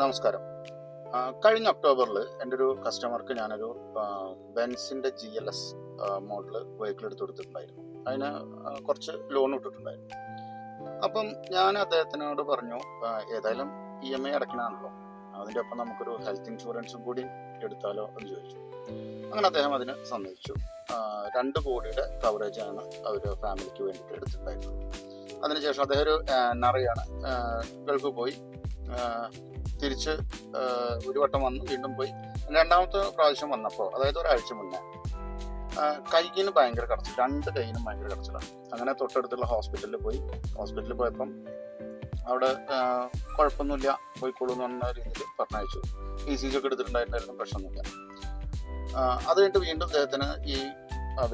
നമസ്കാരം. കഴിഞ്ഞ ഒക്ടോബറിൽ എൻ്റെ ഒരു കസ്റ്റമർക്ക് ഞാനൊരു ബെൻസിൻ്റെ GLS മോഡൽ വെഹിക്കിൾ എടുത്ത് കൊടുത്തിട്ടുണ്ടായിരുന്നു. അതിന് കുറച്ച് ലോൺ ഇട്ടിട്ടുണ്ടായിരുന്നു. അപ്പം ഞാൻ അദ്ദേഹത്തിനോട് പറഞ്ഞു, ഏതായാലും EMI അടയ്ക്കണമല്ലോ, അതിൻ്റെ ഒപ്പം നമുക്കൊരു ഹെൽത്ത് ഇൻഷുറൻസും കൂടി എടുത്താലോ എന്ന് ചോദിച്ചു. അങ്ങനെ അദ്ദേഹം അതിന് സമ്മതിച്ചു. 2 കോടിയുടെ കവറേജാണ് അവർ ഫാമിലിക്ക് വേണ്ടിയിട്ട് എടുത്തിട്ടുണ്ടായിരുന്നത്. അതിനുശേഷം അദ്ദേഹം ഒരു NRI ആണ്. ഗൾഫ് പോയി, തിരിച്ച് ഒരു വട്ടം വന്നു, വീണ്ടും പോയി. രണ്ടാമത്തെ പ്രാവശ്യം വന്നപ്പോൾ, അതായത് ഒരാഴ്ച മുന്നേ, കൈകിന് ഭയങ്കര കടച്ചിൽ, 2 കൈയിനും ഭയങ്കര കടച്ചിലാണ്. അങ്ങനെ തൊട്ടടുത്തുള്ള ഹോസ്പിറ്റലിൽ പോയപ്പം അവിടെ കുഴപ്പമൊന്നുമില്ല, പോയിക്കോളൂ എന്ന് പറഞ്ഞ രീതിയിൽ പറഞ്ഞയച്ചു. ECG ഒക്കെ എടുത്തിട്ടുണ്ടായിരുന്നായിരുന്നു, പ്രശ്നമൊന്നുമില്ല. അത് കഴിഞ്ഞിട്ട് വീണ്ടും അദ്ദേഹത്തിന് ഈ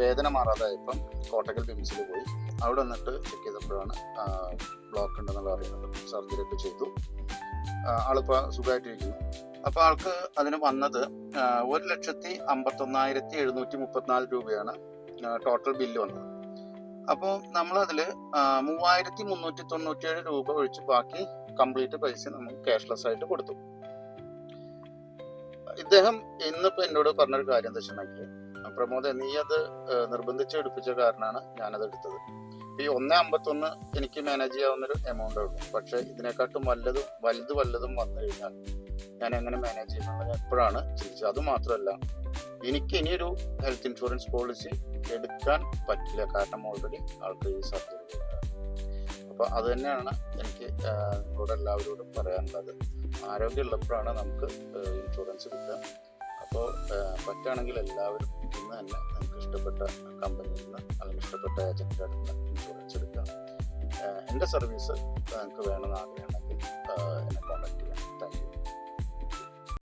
വേദന മാറാതായപ്പം കോട്ടക്കൽ ബിംസിൽ പോയി. അവിടെ വന്നിട്ട് ചെക്ക് ചെയ്തപ്പോഴാണ് ബ്ലോക്ക് ഉണ്ടെന്നുള്ള അറിയുന്നത്. സർജറി ഒക്കെ ചെയ്തു. ആളിപ്പോൾ സുഖമായിട്ടിരിക്കുന്നു. അപ്പോൾ ആൾക്ക് അതിന് വന്നത് 1,51,734 രൂപയാണ് ടോട്ടൽ ബില്ല് വന്നത്. അപ്പോൾ നമ്മളതിൽ 3,397 രൂപ ഒഴിച്ച് ബാക്കി കംപ്ലീറ്റ് പൈസ നമുക്ക് ക്യാഷ്ലെസ് ആയിട്ട് കൊടുത്തു. ഇദ്ദേഹം ഇന്നിപ്പോൾ എന്നോട് പറഞ്ഞൊരു കാര്യം എന്താ വെച്ചിട്ടുണ്ടെങ്കിൽ, പ്രമോദ്, നീ അത് നിർബന്ധിച്ച് എടുപ്പിച്ച കാരണമാണ് ഞാനത് എടുത്തത്. ഈ 1,51 എനിക്ക് മാനേജ് ചെയ്യാവുന്നൊരു എമൗണ്ടേ ഉള്ളൂ. പക്ഷേ ഇതിനെക്കാട്ടും വലുതും വന്നു കഴിഞ്ഞാൽ ഞാൻ എങ്ങനെ മാനേജ് ചെയ്യുന്നത് എപ്പോഴാണ് ചിന്തിച്ചത്. അതുമാത്രമല്ല, എനിക്ക് ഇനിയൊരു ഹെൽത്ത് ഇൻഷുറൻസ് പോളിസി എടുക്കാൻ പറ്റില്ല, കാരണം ഓൾറെഡി ആൾക്ക് ഈ സർജറി. അപ്പോൾ അത് തന്നെയാണ് എനിക്ക് നിങ്ങളോട് എല്ലാവരോടും പറയാനുള്ളത്. ആരോഗ്യമുള്ളപ്പോഴാണ് നമുക്ക് ഇൻഷുറൻസ് കിട്ടുക. അപ്പോൾ പറ്റുകയാണെങ്കിൽ എല്ലാവരും ഇന്ന് തന്നെ നിങ്ങൾക്ക് ഇഷ്ടപ്പെട്ട കമ്പനിയിൽ നിന്ന് അല്ലെങ്കിൽ ഇഷ്ടപ്പെട്ട ഏജൻറ്റിൻ്റെ അടുത്ത് ഇൻഷുറൻസ് എടുക്കാം. എൻ്റെ സർവീസ് നിങ്ങൾക്ക് വേണമെന്ന് ആഗ്രഹമുണ്ടെങ്കിൽ എന്നെ കോൺടാക്ട് ചെയ്യാം.